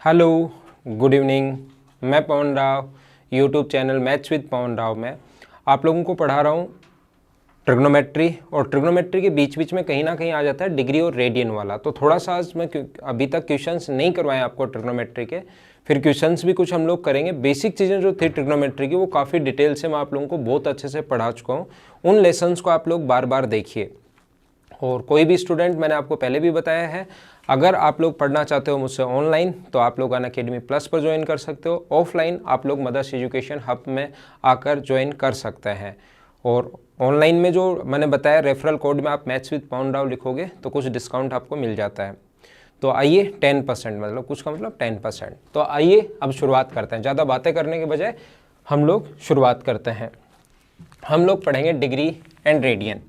Hello, good evening. मैं Pavan Rao, YouTube channel maths with Pavan Rao में आप लोगों को पढ़ा रहा हूँ ट्रिग्नोमेट्री। और ट्रिग्नोमेट्री के बीच बीच में कहीं ना कहीं आ जाता है डिग्री और रेडियन वाला। तो थोड़ा सा आज मैं अभी तक क्वेश्चंस नहीं करवाए आपको ट्रिग्नोमेट्री के, फिर क्वेश्चंस भी कुछ हम लोग करेंगे। बेसिक चीज़ें जो थी ट्रिग्नोमेट्री की वो काफ़ी डिटेल से मैं आप लोगों को बहुत अच्छे से पढ़ा चुका हूँ। उन लेसन्स को आप लोग बार बार देखिए। और कोई भी स्टूडेंट, मैंने आपको पहले भी बताया है, अगर आप लोग पढ़ना चाहते हो मुझसे ऑनलाइन तो आप लोग अनअकैडमी प्लस पर ज्वाइन कर सकते हो। ऑफलाइन आप लोग मदर्स एजुकेशन हब में आकर ज्वाइन कर सकते हैं। और ऑनलाइन में जो मैंने बताया रेफरल कोड में आप मैथ्स विद पवन राव लिखोगे तो कुछ डिस्काउंट आपको मिल जाता है। तो आइए 10%, मतलब कुछ का मतलब 10%। तो आइए अब शुरुआत करते हैं। ज़्यादा बातें करने के बजाय हम लोग शुरुआत करते हैं। हम लोग पढ़ेंगे डिग्री एंड रेडियन।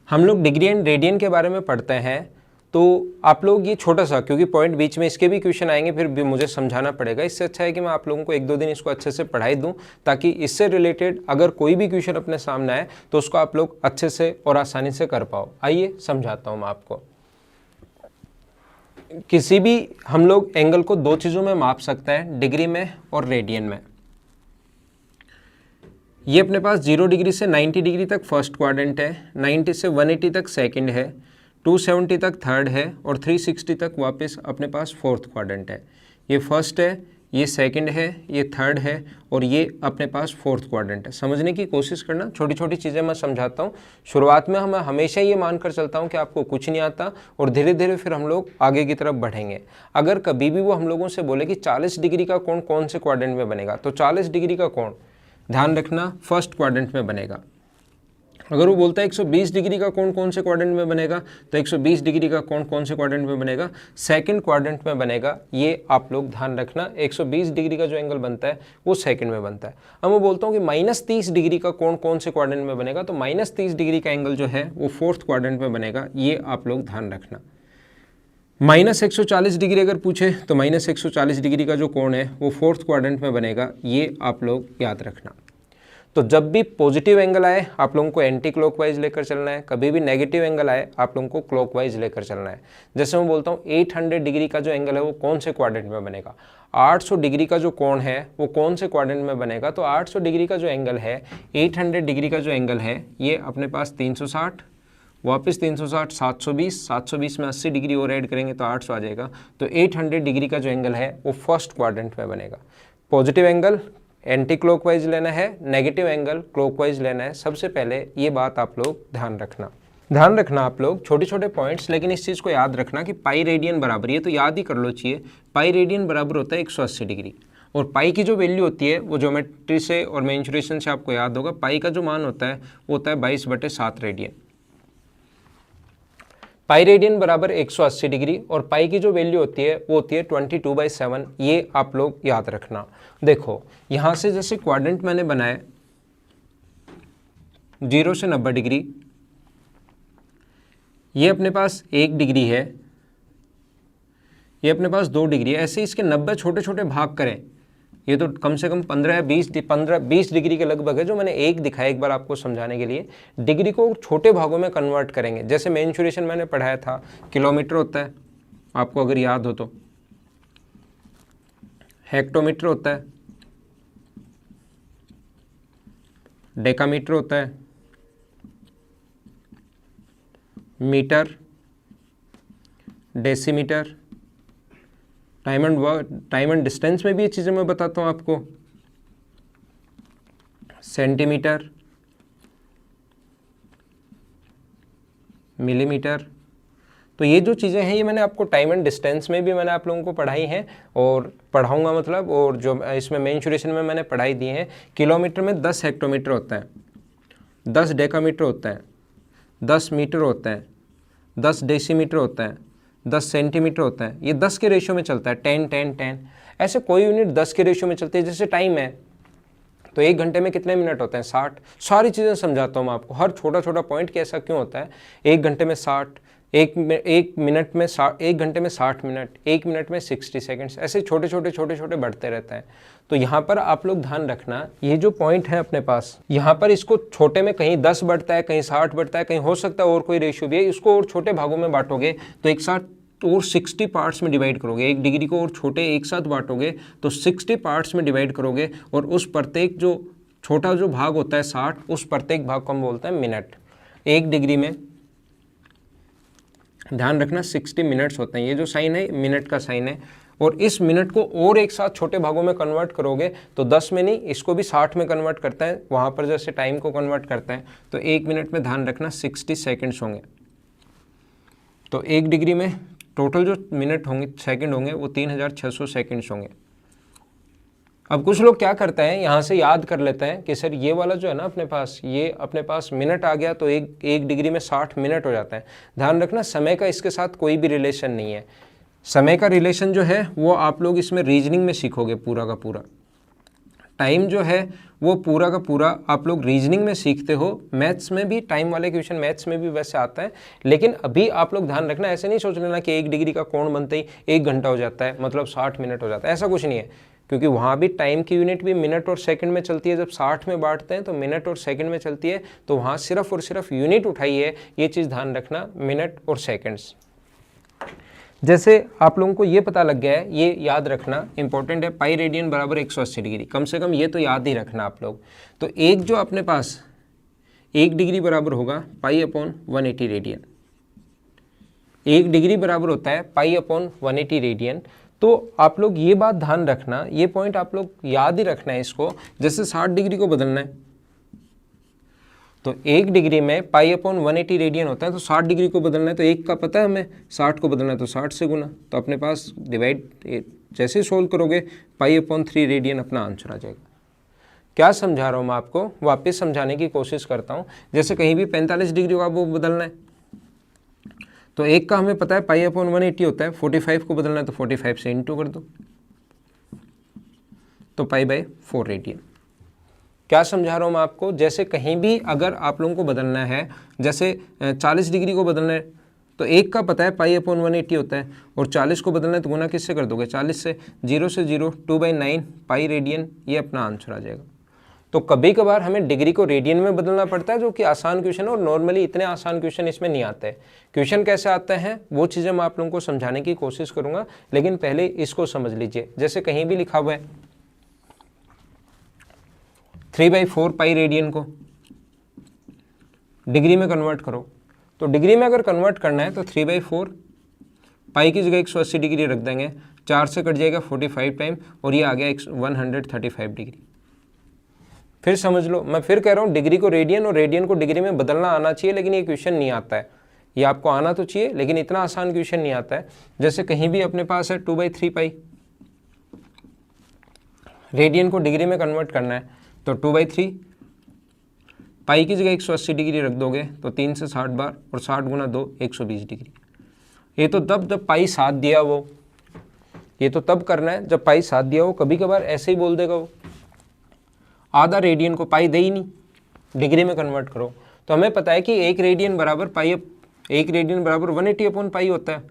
हम लोग डिग्री एंड रेडियन के बारे में पढ़ते हैं। तो आप लोग ये छोटा सा, क्योंकि पॉइंट बीच में इसके भी क्वेश्चन आएंगे, फिर भी मुझे समझाना पड़ेगा। इससे अच्छा है कि मैं आप लोगों को 1-2 दिन इसको अच्छे से पढ़ाई दूं, ताकि इससे रिलेटेड अगर कोई भी क्वेश्चन अपने सामने आए तो उसको आप लोग अच्छे से और आसानी से कर पाओ। आइए समझाता हूँ मैं आपको। किसी भी हम लोग एंगल को 2 चीज़ों में माप सकते हैं, डिग्री में और रेडियन में। ये अपने पास 0 डिग्री से 90 डिग्री तक फर्स्ट क्वाड्रेंट है, 90 से 180 तक सेकंड है, 270 तक थर्ड है और 360 तक वापस अपने पास फोर्थ क्वाड्रेंट है। ये फर्स्ट है, ये सेकंड है, ये थर्ड है और ये अपने पास फोर्थ क्वाड्रेंट है। समझने की कोशिश करना, छोटी छोटी चीज़ें मैं समझाता हूँ। शुरुआत में मैं हमेशा ये मानकर चलता हूँ कि आपको कुछ नहीं आता और धीरे धीरे फिर हम लोग आगे की तरफ बढ़ेंगे। अगर कभी भी वो हम लोगों से बोले कि 40 डिग्री का कोण कौन से क्वाड्रेंट में बनेगा, तो 40 डिग्री का कोण ध्यान रखना फर्स्ट क्वाड्रेंट में बनेगा। अगर वो बोलता है 120 डिग्री का कोण कौन से क्वाड्रेंट में बनेगा, तो 120 डिग्री का कोण कौन से क्वाड्रेंट में बनेगा, सेकंड क्वाड्रेंट में बनेगा। ये आप लोग ध्यान रखना, 120 डिग्री का जो एंगल बनता है वो सेकंड में बनता है। अब मैं बोलता हूँ कि -30 डिग्री का कोण कौन से क्वाड्रेंट में बनेगा, तो -30 डिग्री का एंगल जो है वो फोर्थ क्वाड्रेंट में बनेगा। ये आप लोग ध्यान रखना। -140 डिग्री अगर पूछे तो -140 डिग्री का जो कोण है वो फोर्थ क्वाड्रेंट में बनेगा। ये आप लोग याद रखना। तो जब भी पॉजिटिव एंगल आए आप लोगों को एंटी क्लॉकवाइज लेकर चलना है, कभी भी नेगेटिव एंगल आए आप लोगों को क्लॉकवाइज लेकर चलना है। जैसे मैं बोलता हूँ 800 डिग्री का जो एंगल है वो कौन से क्वाड्रेंट में बनेगा, 800 डिग्री का जो कोण है वो कौन से क्वाड्रेंट में बनेगा, तो 800 डिग्री का जो एंगल है, 800 डिग्री का जो एंगल है ये अपने पास 360, वापस 360, 720, 720 में 80 डिग्री और ऐड करेंगे तो 800 आ जाएगा। तो 800 डिग्री का जो एंगल है वो फर्स्ट क्वाड्रेंट में बनेगा। पॉजिटिव एंगल एंटी क्लॉकवाइज लेना है, नेगेटिव एंगल क्लॉकवाइज लेना है। सबसे पहले ये बात आप लोग ध्यान रखना आप लोग, छोटे छोटे पॉइंट्स, लेकिन इस चीज़ को याद रखना कि पाई रेडियन बराबर, ये तो याद ही कर लो चाहिए, पाई रेडियन बराबर होता है 180 डिग्री। और पाई की जो वैल्यू होती है वो ज्योमेट्री से और मेंसुरेशन से आपको याद होगा, पाई का जो मान होता है वो होता है 22/7 रेडियन। पाई रेडियन बराबर 180 डिग्री और पाई की जो वैल्यू होती है वो होती है 22/7। ये आप लोग याद रखना। देखो यहाँ से जैसे क्वाड्रेंट मैंने बनाया 0 से 90 डिग्री, ये अपने पास 1 डिग्री है, ये अपने पास 2 डिग्री है। ऐसे इसके 90 छोटे छोटे भाग करें, ये तो कम से कम 15-20 डिग्री के लगभग है, जो मैंने एक दिखाया एक बार आपको समझाने के लिए। डिग्री को छोटे भागों में कन्वर्ट करेंगे। जैसे मेंसुरेशन मैंने पढ़ाया था, किलोमीटर होता है, आपको अगर याद हो तो, हेक्टोमीटर होता है, डेकामीटर होता है, metre, decimetre, time and distance में भी ये चीज़ें मैं बताता हूँ आपको, सेंटीमीटर, मिलीमीटर। तो ये जो चीज़ें हैं ये मैंने आपको टाइम एंड डिस्टेंस में भी मैंने आप लोगों को पढ़ाई हैं और पढ़ाऊंगा, मतलब, और जो इसमें मेंसुरेशन में मैंने पढ़ाई दी है। किलोमीटर में 10 हेक्टोमीटर होता है, 10 डेकामीटर होता है, 10 मीटर होता है, 10 डेसीमीटर होता है, 10 सेंटीमीटर होता है। ये 10 के रेशियो में चलता है, 10 10 10। ऐसे कोई यूनिट 10 के रेशियो में चलती है। जैसे टाइम है तो 1 घंटे में कितने मिनट होते हैं, 60। सारी चीज़ें समझाता हूँ मैं आपको, हर छोटा छोटा पॉइंट कि ऐसा क्यों होता है। 1 घंटे में 60, एक मिनट में 1 घंटे में 60 मिनट, 1 मिनट में 60 सेकंड्स, ऐसे छोटे छोटे बढ़ते रहते हैं। तो यहाँ पर आप लोग ध्यान रखना, ये जो पॉइंट है अपने पास, यहाँ पर इसको छोटे में कहीं 10 बढ़ता है, कहीं 60 बढ़ता है, कहीं हो सकता है और कोई रेशियो भी है, इसको और छोटे भागों में बांटोगे तो एक साथ और 60 पार्ट्स में डिवाइड करोगे। 1 डिग्री को और छोटे एक साथ बांटोगे तो 60 पार्ट्स में डिवाइड करोगे, और उस प्रत्येक जो छोटा जो भाग होता है 60, उस प्रत्येक भाग को हम बोलते हैं मिनट। 1 डिग्री में ध्यान रखना 60 मिनट्स होते हैं, ये जो साइन है मिनट का साइन है, और इस मिनट को और एक साथ छोटे भागों में कन्वर्ट करोगे तो 10 में नहीं, इसको भी 60 में कन्वर्ट करता है, वहाँ पर जैसे टाइम को कन्वर्ट करता है। तो 1 मिनट में ध्यान रखना 60 सेकंड्स होंगे। तो 1 डिग्री में टोटल जो मिनट होंगे, सेकंड होंगे, वो 3600 सेकंड्स होंगे। अब कुछ लोग क्या करते हैं, यहाँ से याद कर लेते हैं कि सर ये वाला जो है ना अपने पास, ये अपने पास मिनट आ गया तो एक डिग्री में 60 मिनट हो जाता है। ध्यान रखना समय का इसके साथ कोई भी रिलेशन नहीं है। समय का रिलेशन जो है वो आप लोग इसमें रीजनिंग में सीखोगे, पूरा का पूरा टाइम जो है वो पूरा का पूरा आप लोग रीजनिंग में सीखते हो। मैथ्स में भी टाइम वाले क्वेश्चन मैथ्स में भी वैसे आता है, लेकिन अभी आप लोग ध्यान रखना, ऐसे नहीं सोच लेना कि 1 डिग्री का कोण बनते ही 1 घंटा हो जाता है, मतलब 60 मिनट हो जाता है, ऐसा कुछ नहीं है। क्योंकि वहाँ भी टाइम की यूनिट भी मिनट और सेकंड में चलती है। जब 60 में बांटते हैं तो मिनट और सेकंड में चलती है, तो वहाँ सिर्फ और सिर्फ यूनिट उठाई है, ये चीज़ ध्यान रखना, मिनट और सेकंड्स। जैसे आप लोगों को ये पता लग गया है, ये याद रखना इंपॉर्टेंट है, पाई रेडियन बराबर 180 डिग्री, कम से कम ये तो याद ही रखना आप लोग। तो एक जो अपने पास 1 डिग्री बराबर होगा पाई अपॉन 180 रेडियन। 1 डिग्री बराबर होता है पाई अपॉन 180 रेडियन। तो आप लोग ये बात ध्यान रखना, ये पॉइंट आप लोग याद ही रखना है इसको। जैसे 60 डिग्री को बदलना है तो 1 डिग्री में पाई अपॉन 180 रेडियन होता है, तो 60 डिग्री को बदलना है तो 1 का पता है हमें, 60 को बदलना है तो 60 से गुना, तो अपने पास डिवाइड, जैसे ही सोल्व करोगे पाई अपॉन 3 रेडियन अपना आंसर आ जाएगा। क्या समझा रहा हूँ मैं आपको, वापस समझाने की कोशिश करता हूँ। जैसे कहीं भी 45 डिग्री का वो बदलना है तो 1 का हमें पता है पाई अपॉन 180 होता है, 45 को बदलना है तो 45 से इंटू कर दो, तो पाई बाय 4 रेडियन। क्या समझा रहा हूँ मैं आपको, जैसे कहीं भी अगर आप लोगों को बदलना है, जैसे 40 डिग्री को बदलना है तो 1 का पता है पाई अपॉन 180 होता है, और 40 को बदलना है तो गुना किससे कर दोगे, 40 से, 0 से 0, 2/9 पाई रेडियन, ये अपना आंसर आ जाएगा। तो कभी कभार हमें डिग्री को रेडियन में बदलना पड़ता है, जो कि आसान क्वेश्चन है, और नॉर्मली इतने आसान क्वेश्चन इसमें नहीं आते हैं। क्वेश्चन कैसे आते हैं वो चीज़ें मैं आप लोगों को समझाने की कोशिश करूँगा, लेकिन पहले इसको समझ लीजिए। जैसे कहीं भी लिखा हुआ है 3/4 पाई रेडियन को डिग्री में कन्वर्ट करो, तो डिग्री में अगर कन्वर्ट करना है तो 3/4 पाई की जगह 180 डिग्री रख देंगे, 4 से कट जाएगा 45 टाइम, और ये आ गया 135 डिग्री। फिर समझ लो, मैं फिर कह रहा हूँ, डिग्री को रेडियन और रेडियन को डिग्री में बदलना आना चाहिए, लेकिन ये क्वेश्चन नहीं आता है। ये आपको आना तो चाहिए, लेकिन इतना आसान क्वेश्चन नहीं आता है। जैसे कहीं भी अपने पास है 2/3 पाई, रेडियन को डिग्री में कन्वर्ट करना है तो 2/3 पाई की जगह 180 डिग्री रख दोगे तो 3 से 60 बार, और 60 गुना 2 120 डिग्री। ये तो तब जब पाई साथ दिया वो, ये तो तब करना है जब पाई साथ दिया हो। कभी कभार ऐसे ही बोल देगा वो, आधा रेडियन को पाई दे ही नहीं, डिग्री में कन्वर्ट करो। तो हमें पता है कि 1 रेडियन बराबर 180 अपॉन पाई होता है,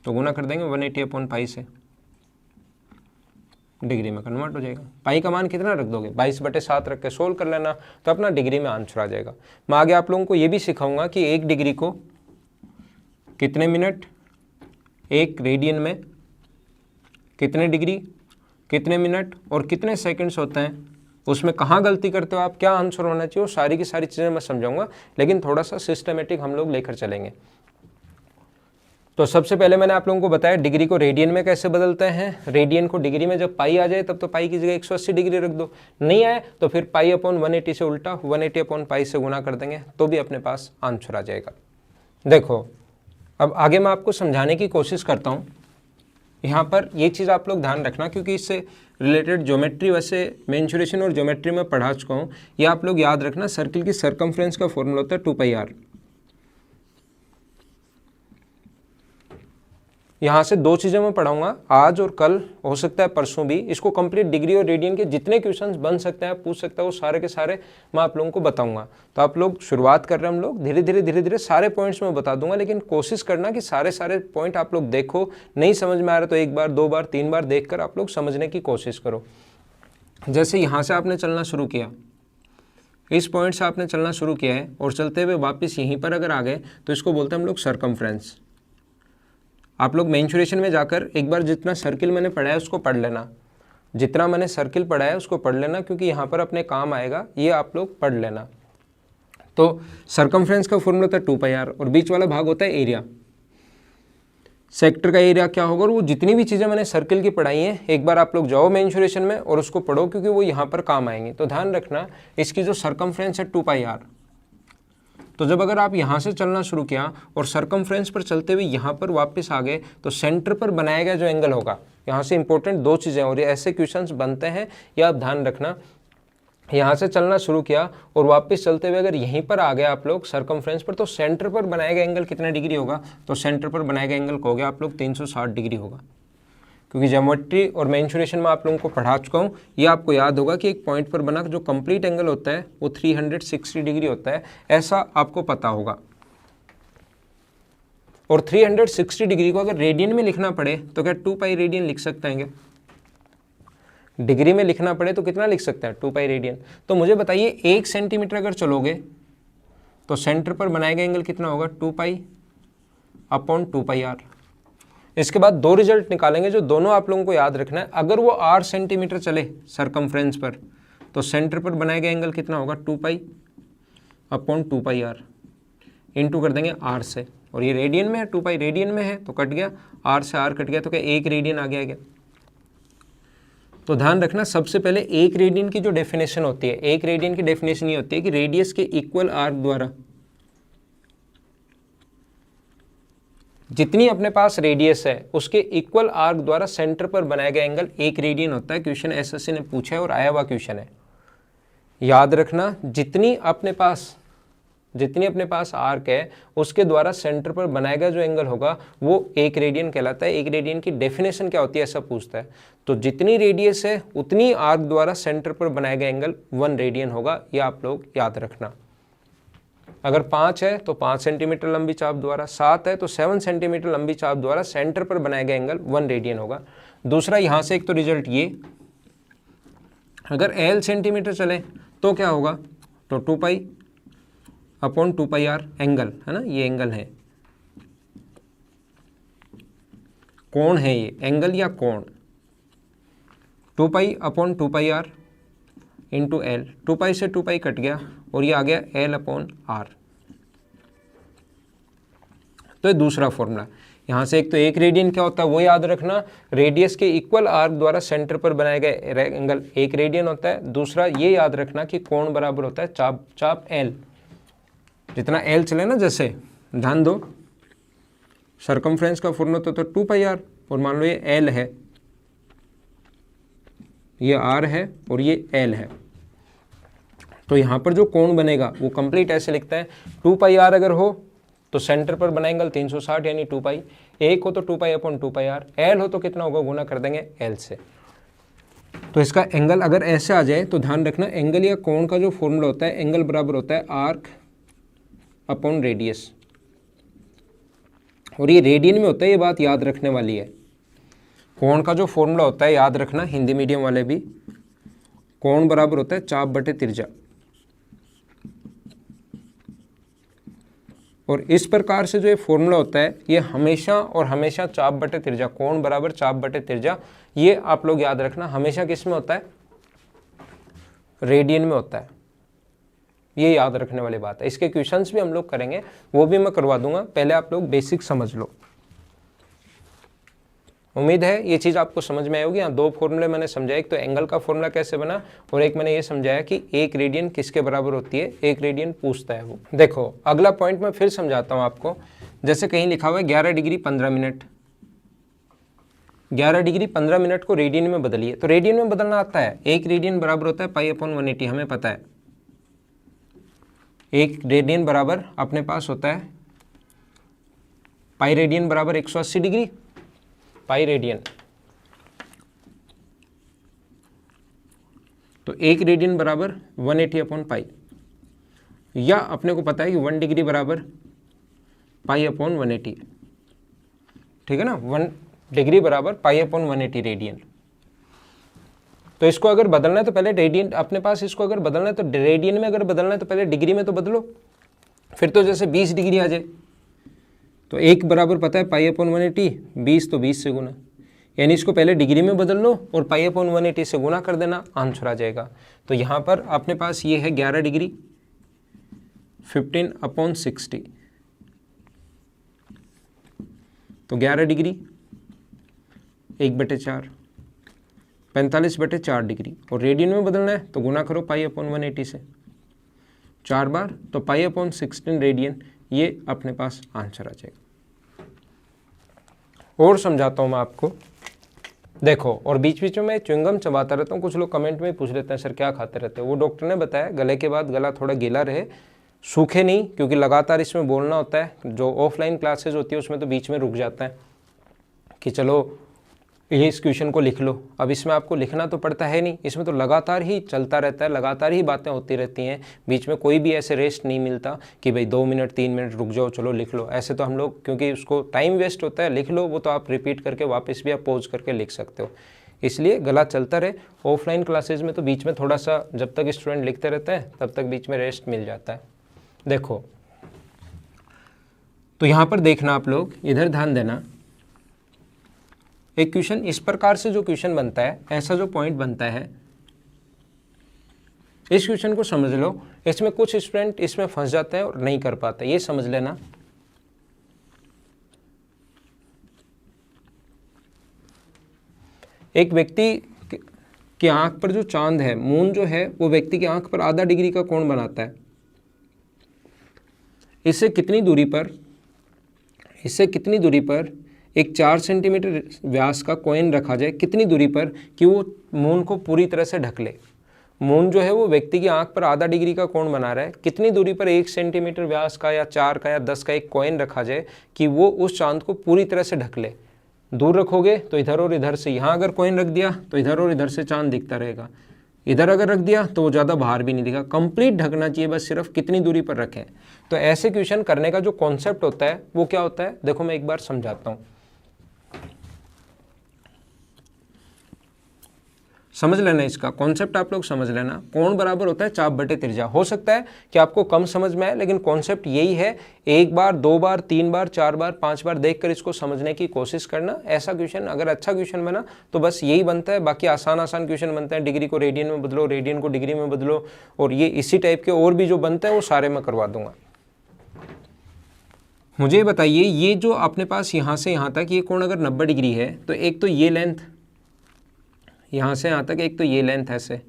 तो गुना कर देंगे 180 अपॉन पाई से, डिग्री में कन्वर्ट हो जाएगा। पाई का मान कितना रख दोगे, 22/7 रख के सोल्व कर लेना, तो अपना डिग्री में आंसर आ जाएगा। मैं आगे आप लोगों को ये भी सिखाऊंगा कि 1 डिग्री को कितने मिनट, 1 रेडियन में कितने डिग्री, कितने मिनट और कितने सेकंड्स होते हैं, उसमें कहाँ गलती करते हो आप, क्या आंसर होना चाहिए, वो सारी की सारी चीज़ें मैं समझाऊंगा, लेकिन थोड़ा सा सिस्टमेटिक हम लोग लेकर चलेंगे। तो सबसे पहले मैंने आप लोगों को बताया डिग्री को रेडियन में कैसे बदलते हैं। रेडियन को डिग्री में जब पाई आ जाए तब तो पाई की जगह 180 डिग्री रख दो, नहीं आए तो फिर पाई अपॉन 180 से उल्टा 180 अपॉन पाई से गुना कर देंगे, तो भी अपने पास आंसर आ जाएगा। देखो अब आगे मैं आपको समझाने की कोशिश करता हूँ। यहाँ पर ये चीज़ आप लोग ध्यान रखना, क्योंकि इससे रिलेटेड ज्योमेट्री वैसे मेंसुरेशन और ज्योमेट्री में पढ़ा चुका हूँ। ये आप लोग याद रखना, सर्किल की सर्कमफ्रेंस का फॉर्मूला होता है 2πr। यहाँ से दो चीज़ें मैं पढ़ाऊंगा आज और कल, हो सकता है परसों भी। इसको कंप्लीट डिग्री और रेडियन के जितने क्वेश्चंस बन सकते हैं, पूछ सकते हैं, वो सारे के सारे मैं आप लोगों को बताऊंगा। तो आप लोग शुरुआत कर रहे हैं, हम लोग धीरे धीरे सारे पॉइंट्स मैं बता दूंगा, लेकिन कोशिश करना कि सारे पॉइंट आप लोग देखो। नहीं समझ में आ रहा तो एक बार, दो बार, तीन बार देख कर आप लोग समझने की कोशिश करो। जैसे यहाँ से आपने चलना शुरू किया, इस पॉइंट से आपने चलना शुरू किया है और चलते हुए वापस यहीं पर अगर आ गए तो इसको बोलते हैं हम लोग सर्कमफ्रेंस। आप लोग मेंसुरेशन में जाकर एक बार जितना सर्किल मैंने पढ़ा है उसको पढ़ लेना, जितना मैंने सर्किल पढ़ा है उसको पढ़ लेना, क्योंकि यहाँ पर अपने काम आएगा, ये आप लोग पढ़ लेना। तो सर्कमफ्रेंस का फॉर्मूला होता है 2πr और बीच वाला भाग होता है एरिया। सेक्टर का एरिया क्या होगा, और वो जितनी भी चीज़ें मैंने सर्किल की पढ़ाई हैं एक बार आप लोग जाओ मेंसुरेशन में और उसको पढ़ो, क्योंकि वो यहाँ पर काम आएंगे। तो ध्यान रखना इसकी जो सर्कमफ्रेंस है 2πr। तो जब अगर आप यहाँ से चलना शुरू किया और सर्कमफ्रेंस पर चलते हुए यहाँ पर वापस आ गए तो सेंटर पर बनाया गया जो एंगल होगा, यहाँ से इंपॉर्टेंट दो चीज़ें और ये ऐसे क्वेश्चंस बनते हैं, ये आप ध्यान रखना। यहाँ से चलना शुरू किया और वापस चलते हुए अगर यहीं पर आ गए आप लोग सर्कमफ्रेंस पर, तो सेंटर पर बनाया गया एंगल कितना डिग्री होगा, तो सेंटर पर बनाया गया एंगल कहोगे आप लोग 360 डिग्री होगा। क्योंकि ज्योमेट्री और मेंसुरेशन में आप लोगों को पढ़ा चुका हूँ, ये आपको याद होगा कि एक पॉइंट पर बना जो कंप्लीट एंगल होता है वो 360 डिग्री होता है, ऐसा आपको पता होगा। और 360 डिग्री को अगर रेडियन में लिखना पड़े तो क्या 2π रेडियन लिख सकते हैं क्या? डिग्री में लिखना पड़े तो कितना लिख सकते हैं 2π रेडियन। तो मुझे बताइए 1 सेंटीमीटर अगर चलोगे तो सेंटर पर बनाया गया एंगल कितना होगा 2π अपॉन 2πr। इसके बाद दो रिजल्ट निकालेंगे जो दोनों आप लोगों को याद रखना है। अगर वो 8 सेंटीमीटर चले सर्कमफ्रेंस पर तो सेंटर पर बनाया गया एंगल कितना होगा 2π अपॉन 2πr, इंटू कर देंगे r से, और ये रेडियन में है, 2π रेडियन में है तो कट गया, r से r कट गया, तो क्या 1 रेडियन आ गया क्या? तो ध्यान रखना सबसे पहले 1 रेडियन की जो डेफिनेशन होती है, 1 रेडियन की डेफिनेशन ये होती है कि रेडियस के इक्वल आर्क द्वारा जितनी अपने पास रेडियस है उसके इक्वल आर्क द्वारा सेंटर पर बनाया गया एंगल 1 रेडियन होता है। क्वेश्चन एसएससी ने पूछा है और आया हुआ क्वेश्चन है, याद रखना। जितनी अपने पास आर्क है उसके द्वारा सेंटर पर बनाया गया जो एंगल होगा वो 1 रेडियन कहलाता है। 1 रेडियन की डेफिनेशन क्या होती है ऐसा पूछता है, तो जितनी रेडियस है उतनी आर्क द्वारा सेंटर पर बनाया गया एंगल 1 रेडियन होगा, ये आप लोग याद रखना। अगर 5 है तो 5 सेंटीमीटर लंबी चाप द्वारा, 7 है तो 7 सेंटीमीटर लंबी चाप द्वारा सेंटर पर बनाया गया एंगल 1 रेडियन होगा। दूसरा यहाँ से एक तो रिजल्ट ये, अगर L सेंटीमीटर चले तो क्या होगा, तो 2π अपॉन 2πr एंगल है ना, ये एंगल है, कोण है ये, एंगल या कोण, 2π अपॉन 2πr इंटू एल, 2π से 2π कट गया और ये आ गया L अपॉन r। तो ये दूसरा फॉर्मूला। यहाँ से एक तो 1 रेडियन क्या होता है वो याद रखना, रेडियस के इक्वल आर्क द्वारा सेंटर पर बनाया गया एंगल 1 रेडियन होता है। दूसरा ये याद रखना कि कोण बराबर होता है चाप L, जितना L चले ना, जैसे ध्यान दो सर्कमफ्रेंस का फॉर्मूला तो 2πr और मान लो ये L है, ये R है और ये L है, तो यहाँ पर जो कोण बनेगा वो कंप्लीट ऐसे लिखता है 2πr अगर हो तो सेंटर पर बना एंगल 360 यानी 2π, 1 हो तो 2π अपॉन 2πr, L हो तो कितना होगा, गुना कर देंगे L से। तो इसका एंगल अगर ऐसे आ जाए तो ध्यान रखना एंगल या कोण का जो फॉर्मूला होता है, एंगल बराबर होता है आर्क अपॉन रेडियस, और ये रेडियन में होता है, ये बात याद रखने वाली है। कोण का जो फॉर्मूला होता है याद रखना, हिंदी मीडियम वाले भी, कोण बराबर होता है चाप बटे त्रिज्या, और इस प्रकार से जो ये फॉर्मूला होता है ये हमेशा और हमेशा चाप बटे त्रिज्या, कोण बराबर चाप बटे त्रिज्या, ये आप लोग याद रखना हमेशा किस में होता है, रेडियन में होता है। ये याद रखने वाली बात है। इसके क्वेश्चंस भी हम लोग करेंगे, वो भी मैं करवा दूंगा, पहले आप लोग बेसिक समझ लो। उम्मीद है ये चीज़ आपको समझ में आई होगी। यहाँ 2 फॉर्मूले मैंने समझाया, एक तो एंगल का फॉर्मूला कैसे बना और एक मैंने ये समझाया कि 1 रेडियन किसके बराबर होती है, 1 रेडियन पूछता है वो। देखो अगला पॉइंट मैं फिर समझाता हूँ आपको, जैसे कहीं लिखा हुआ है 11 डिग्री 15 मिनट, 11 डिग्री 15 मिनट को रेडियन में बदलिए, तो रेडियन में बदलना आता है, 1 रेडियन बराबर होता है पाई अपॉन 180, हमें पता है 1 रेडियन बराबर अपने पास होता है पाई रेडियन बराबर 180 डिग्री, पाई रेडियन। तो 1 रेडियन बराबर 180 अपॉन पाई, या अपने को पता है कि 1 डिग्री बराबर पाई अपॉन 180, ठीक है ना, 1 डिग्री बराबर पाई अपॉन 180 रेडियन। तो इसको अगर बदलना है तो पहले रेडियन, अपने पास इसको अगर बदलना है तो रेडियन में अगर बदलना है तो पहले डिग्री में तो बदलो, फिर तो जैसे 20 डिग्री आ जाए। तो 1 बराबर पता है पाई अपॉन 180, 20 तो 20 से गुना, यानी इसको पहले डिग्री में बदल लो और पाई अपॉन 180 से गुना कर देना, आंसर आ जाएगा। तो यहाँ पर अपने पास ये है 11 डिग्री 15 अपॉन 60, तो 11 डिग्री 1/4, 45/4 डिग्री, और रेडियन में बदलना है तो गुना करो पाई अपॉन 180 से 4 बार, तो पाई अपॉन 16 रेडियन, ये अपने पास आंसर आ जाएगा। और समझाता हूँ मैं आपको, देखो, और बीच बीच में मैं च्युइंगम चबाता रहता हूँ। कुछ लोग कमेंट में पूछ लेते हैं सर क्या खाते रहते हो, वो डॉक्टर ने बताया गले के बाद गला थोड़ा गीला रहे, सूखे नहीं, क्योंकि लगातार इसमें बोलना होता है। जो ऑफलाइन क्लासेज होती है उसमें तो बीच में रुक जाता है कि चलो ये इस क्वेश्चन को लिख लो, अब इसमें आपको लिखना तो पड़ता है नहीं, इसमें तो लगातार ही चलता रहता है, लगातार ही बातें होती रहती हैं, बीच में कोई भी ऐसे रेस्ट नहीं मिलता कि भाई 2 मिनट 3 मिनट रुक जाओ चलो लिख लो। ऐसे तो हम लोग, क्योंकि उसको टाइम वेस्ट होता है, लिख लो वो तो आप रिपीट करके वापस भी आप पॉज करके लिख सकते हो, इसलिए गला चलता रहे। ऑफलाइन क्लासेज में तो बीच में थोड़ा सा जब तक स्टूडेंट लिखते रहते हैं तब तक बीच में रेस्ट मिल जाता है। देखो, तो यहाँ पर देखना आप लोग, इधर ध्यान देना, एक क्वेश्चन इस प्रकार से जो क्वेश्चन बनता है, ऐसा जो पॉइंट बनता है, इस क्वेश्चन को समझ लो। इसमें कुछ स्टूडेंट इसमें फंस जाते हैं और नहीं कर पाते, ये समझ लेना। एक व्यक्ति की आंख पर जो चांद है, मून जो है, वो व्यक्ति की आंख पर आधा डिग्री का कोण बनाता है। इससे कितनी दूरी पर एक 4 सेंटीमीटर व्यास का कॉइन रखा जाए, कितनी दूरी पर, कि वो मून को पूरी तरह से ढक ले। मून जो है वो व्यक्ति की आंख पर आधा डिग्री का कोण बना रहा है, कितनी दूरी पर 1 सेंटीमीटर व्यास का या 4 का या 10 का एक कॉइन रखा जाए कि वो उस चांद को पूरी तरह से ढक ले। दूर रखोगे तो इधर और इधर से, यहाँ अगर कॉइन रख दिया तो इधर और इधर से चांद दिखता रहेगा, इधर अगर रख दिया तो वो ज़्यादा बाहर भी नहीं दिखा, कंप्लीट ढकना चाहिए, बस सिर्फ कितनी दूरी पर रखें। तो ऐसे क्वेश्चन करने का जो कॉन्सेप्ट होता है वो क्या होता है, देखो मैं एक बार समझाता हूँ, समझ लेना। इसका कॉन्सेप्ट आप लोग समझ लेना। कोण बराबर होता है चाप बटे त्रिज्या। हो सकता है कि आपको कम समझ में आए, लेकिन कॉन्सेप्ट यही है। 1 बार 2 बार 3 बार 4 बार 5 बार देखकर इसको समझने की कोशिश करना। ऐसा क्वेश्चन अगर अच्छा क्वेश्चन बना तो बस यही बनता है, बाकी आसान क्वेश्चन बनते हैं। डिग्री को रेडियन में बदलो, रेडियन को डिग्री में बदलो, और ये इसी टाइप के और भी जो बनते हैं वो सारे मैं करवा दूंगा। मुझे बताइए, ये जो अपने पास यहाँ से यहाँ तक ये कोण अगर 90 डिग्री है, तो एक तो ये लेंथ यहाँ से यहाँ तक, एक तो ये लेंथ ऐसे,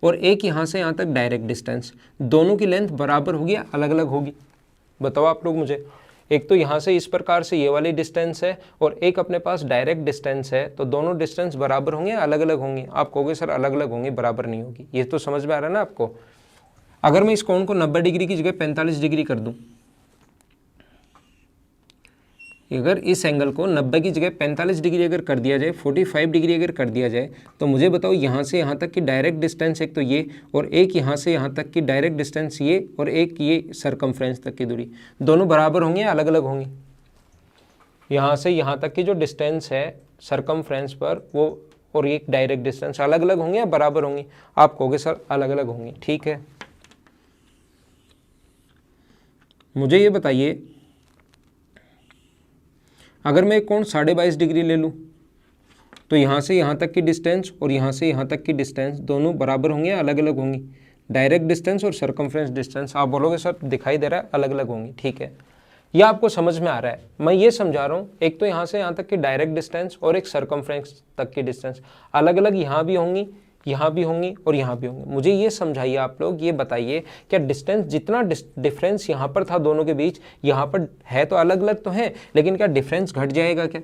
और एक यहाँ से यहाँ तक डायरेक्ट डिस्टेंस, दोनों की लेंथ बराबर होगी या अलग अलग होगी? बताओ आप लोग मुझे। एक तो यहाँ से इस प्रकार से ये वाली डिस्टेंस है, और एक अपने पास डायरेक्ट डिस्टेंस है, तो दोनों डिस्टेंस बराबर होंगे या अलग अलग होंगी? आप कहोगे सर अलग अलग होंगी, बराबर नहीं होगी। ये तो समझ में आ रहा है ना आपको। अगर मैं इस कोण को 90 डिग्री की जगह 45 डिग्री कर दूँ, अगर इस एंगल को 90 की जगह 45 डिग्री अगर कर दिया जाए, 45 डिग्री अगर कर दिया जाए, तो मुझे बताओ यहाँ से यहाँ तक की डायरेक्ट डिस्टेंस एक तो ये, और एक यहाँ से यहाँ तक की डायरेक्ट डिस्टेंस ये, और एक ये सरकमफ्रेंस तक की दूरी, दोनों बराबर होंगे या अलग अलग होंगी? यहाँ से यहाँ तक की जो डिस्टेंस है सरकमफ्रेंस पर, वो और एक डायरेक्ट डिस्टेंस अलग अलग होंगे या बराबर होंगी? आप कहोगे सर अलग अलग होंगी। ठीक है, मुझे ये बताइए, अगर मैं एक कोण 22.5 डिग्री ले लूँ, तो यहाँ से यहाँ तक की डिस्टेंस और यहाँ से यहाँ तक की डिस्टेंस दोनों बराबर होंगे या अलग अलग होंगी? डायरेक्ट डिस्टेंस और सरकमफ्रेंस डिस्टेंस, आप बोलोगे सर दिखाई दे रहा है अलग अलग होंगी। ठीक है, यह आपको समझ में आ रहा है। मैं ये समझा रहा हूँ, एक तो यहाँ से यहाँ तक की डायरेक्ट डिस्टेंस और एक सरकमफ्रेंस तक की डिस्टेंस अलग अलग यहाँ भी होंगी, यहाँ भी होंगी और यहाँ भी होंगी। मुझे ये समझाइए आप लोग, ये बताइए क्या डिस्टेंस, जितना डिफरेंस यहाँ पर था दोनों के बीच, यहाँ पर है तो अलग अलग तो है, लेकिन क्या डिफरेंस घट जाएगा क्या?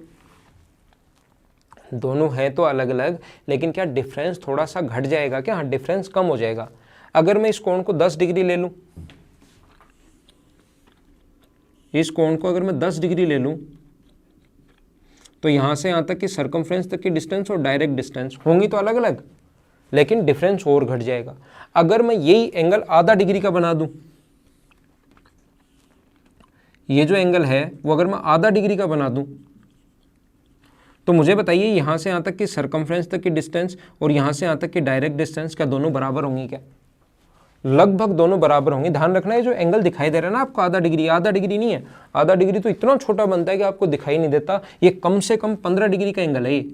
दोनों हैं तो अलग अलग, लेकिन क्या डिफरेंस थोड़ा सा घट जाएगा क्या? हाँ, डिफरेंस कम हो जाएगा। अगर मैं इस कोण को 10 डिग्री ले लूँ, इस कोण को अगर मैं 10 डिग्री ले लूँ, तो यहाँ से यहाँ तक की सर्कमफ्रेंस तक की डिस्टेंस और डायरेक्ट डिस्टेंस होंगी तो अलग अलग, लेकिन डिफरेंस और घट जाएगा। अगर मैं यही एंगल आधा डिग्री का बना दूं, ये जो एंगल है वो अगर मैं आधा डिग्री का बना दूं, तो मुझे बताइए यहाँ से यहाँ तक की सर्कमफ्रेंस तक की डिस्टेंस और यहाँ से यहाँ तक की डायरेक्ट डिस्टेंस क्या दोनों बराबर होंगी क्या? लगभग दोनों बराबर होंगी। ध्यान रखना है जो एंगल दिखाई दे रहा है ना आपको आधा डिग्री नहीं है, आधा डिग्री तो इतना छोटा बनता है कि आपको दिखाई नहीं देता। ये कम से कम 15 डिग्री का एंगल है ये।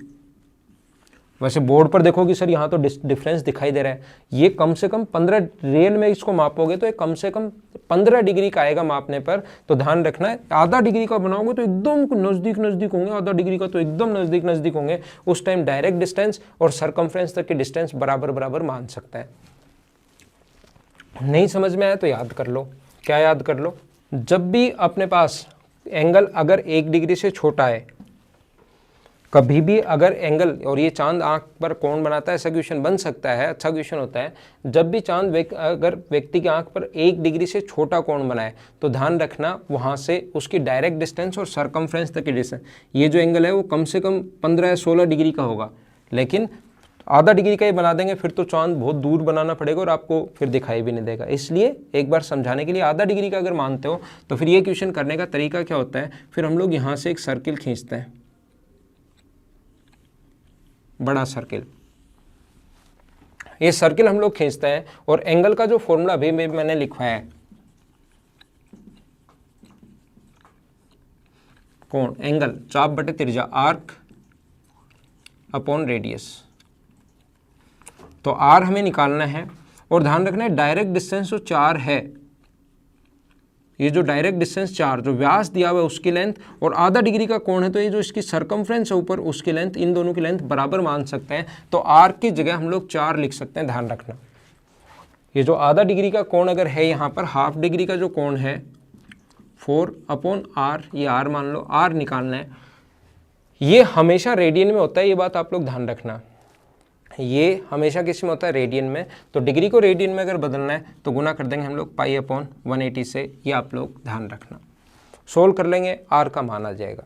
वैसे बोर्ड पर देखोगे सर यहाँ तो डिफरेंस दिखाई दे रहा है, ये कम से कम 15, रियल में इसको मापोगे तो ये कम से कम 15 डिग्री का आएगा मापने पर। तो ध्यान रखना है आधा डिग्री का बनाओगे तो एकदम नज़दीक होंगे, आधा डिग्री का तो एकदम नज़दीक होंगे। उस टाइम डायरेक्ट डिस्टेंस और सर्कमफ्रेंस तक की डिस्टेंस बराबर मान सकता है। नहीं समझ में आया तो याद कर लो। क्या याद कर लो? जब भी अपने पास एंगल अगर 1 डिग्री से छोटा है, कभी भी अगर एंगल, और ये चांद आंख पर कौन बनाता है ऐसा क्वेश्चन बन सकता है, अच्छा क्वेश्चन होता है। जब भी चांद अगर व्यक्ति की आंख पर 1 डिग्री से छोटा कोण बनाए तो ध्यान रखना वहाँ से उसकी डायरेक्ट डिस्टेंस और सर्कमफ्रेंस तक की डिस्टेंस, ये जो एंगल है वो कम से कम 15 या 16 डिग्री का होगा। लेकिन आधा डिग्री का ही बना देंगे फिर तो चांद बहुत दूर बनाना पड़ेगा और आपको फिर दिखाई भी नहीं देगा। इसलिए एक बार समझाने के लिए आधा डिग्री का अगर मानते हो तो फिर ये क्वेश्चन करने का तरीका क्या होता है, फिर हम लोग यहाँ से एक सर्किल खींचते हैं, बड़ा सर्किल। ये सर्किल हम लोग खींचते हैं और एंगल का जो फॉर्मूला अभी मैंने लिखवाया है, कोण एंगल चाप बटे त्रिज्या, आर्क अपॉन रेडियस। तो आर हमें निकालना है और ध्यान रखना है डायरेक्ट डिस्टेंस जो 4 है, ये जो डायरेक्ट डिस्टेंस 4 जो व्यास दिया हुआ है उसकी लेंथ और आधा डिग्री का कोण है तो ये जो इसकी सर्कमफ्रेंस है ऊपर उसकी लेंथ, इन दोनों की लेंथ बराबर मान सकते हैं। तो आर की जगह हम लोग 4 लिख सकते हैं। ध्यान रखना ये जो आधा डिग्री का कोण अगर है यहाँ पर, हाफ डिग्री का जो कोण है 4/r, ये r मान लो, r निकालना है। ये हमेशा रेडियन में होता है, ये बात आप लोग ध्यान रखना। ये हमेशा किस में होता है? रेडियन में। तो डिग्री को रेडियन में अगर बदलना है तो गुना कर देंगे हम लोग π/180 से, ये आप लोग ध्यान रखना। सोल्व कर लेंगे, r का मान आ जाएगा।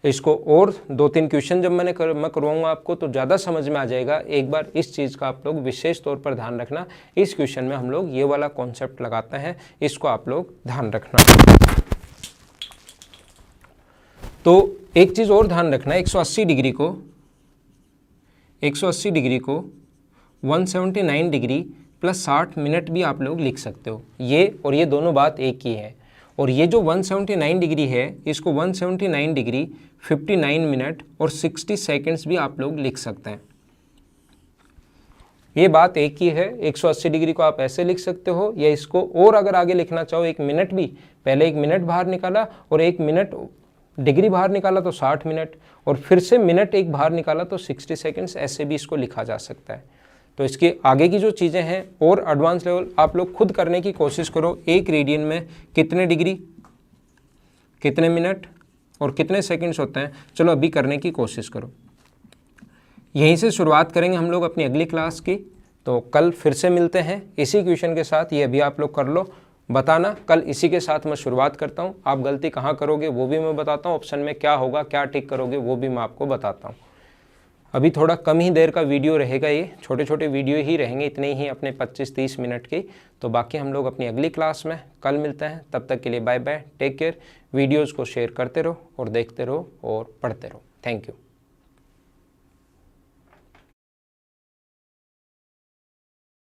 इसको और 2-3 क्वेश्चन जब मैं करवाऊंगा आपको तो ज़्यादा समझ में आ जाएगा। एक बार इस चीज़ का आप लोग विशेष तौर पर ध्यान रखना। इस क्वेश्चन में हम लोग ये वाला कॉन्सेप्ट लगाते हैं, इसको आप लोग ध्यान रखना। तो एक चीज़ और ध्यान रखना, 180 डिग्री को 179 डिग्री प्लस 60 मिनट भी आप लोग लिख सकते हो। ये और ये दोनों बात एक ही है। और ये जो 179 डिग्री है इसको 179 डिग्री 59 मिनट और 60 सेकंड्स भी आप लोग लिख सकते हैं। ये बात एक ही है। 180 डिग्री को आप ऐसे लिख सकते हो या इसको और अगर आगे लिखना चाहो 1 मिनट भी, पहले 1 मिनट बाहर निकाला और 1 मिनट डिग्री बाहर निकाला तो 60 मिनट और फिर से मिनट एक बाहर निकाला तो 60 सेकंड्स, ऐसे भी इसको लिखा जा सकता है। तो इसके आगे की जो चीज़ें हैं और एडवांस लेवल आप लोग खुद करने की कोशिश करो। 1 रेडियन में कितने डिग्री, कितने मिनट और कितने सेकंड्स होते हैं, चलो अभी करने की कोशिश करो। यहीं से शुरुआत करेंगे हम लोग अपनी अगली क्लास की। तो कल फिर से मिलते हैं इसी क्वेश्चन के साथ। ये अभी आप लोग कर लो, बताना कल इसी के साथ मैं शुरुआत करता हूँ। आप गलती कहाँ करोगे वो भी मैं बताता हूँ, ऑप्शन में क्या होगा, क्या टिक करोगे वो भी मैं आपको बताता हूँ। अभी थोड़ा कम ही देर का वीडियो रहेगा, ये छोटे छोटे वीडियो ही रहेंगे, इतने ही अपने 25-30 मिनट की। तो बाकी हम लोग अपनी अगली क्लास में कल मिलते हैं। तब तक के लिए bye bye, take care. Videos को शेयर करते रहो और देखते रहो और पढ़ते रहो। Thank you.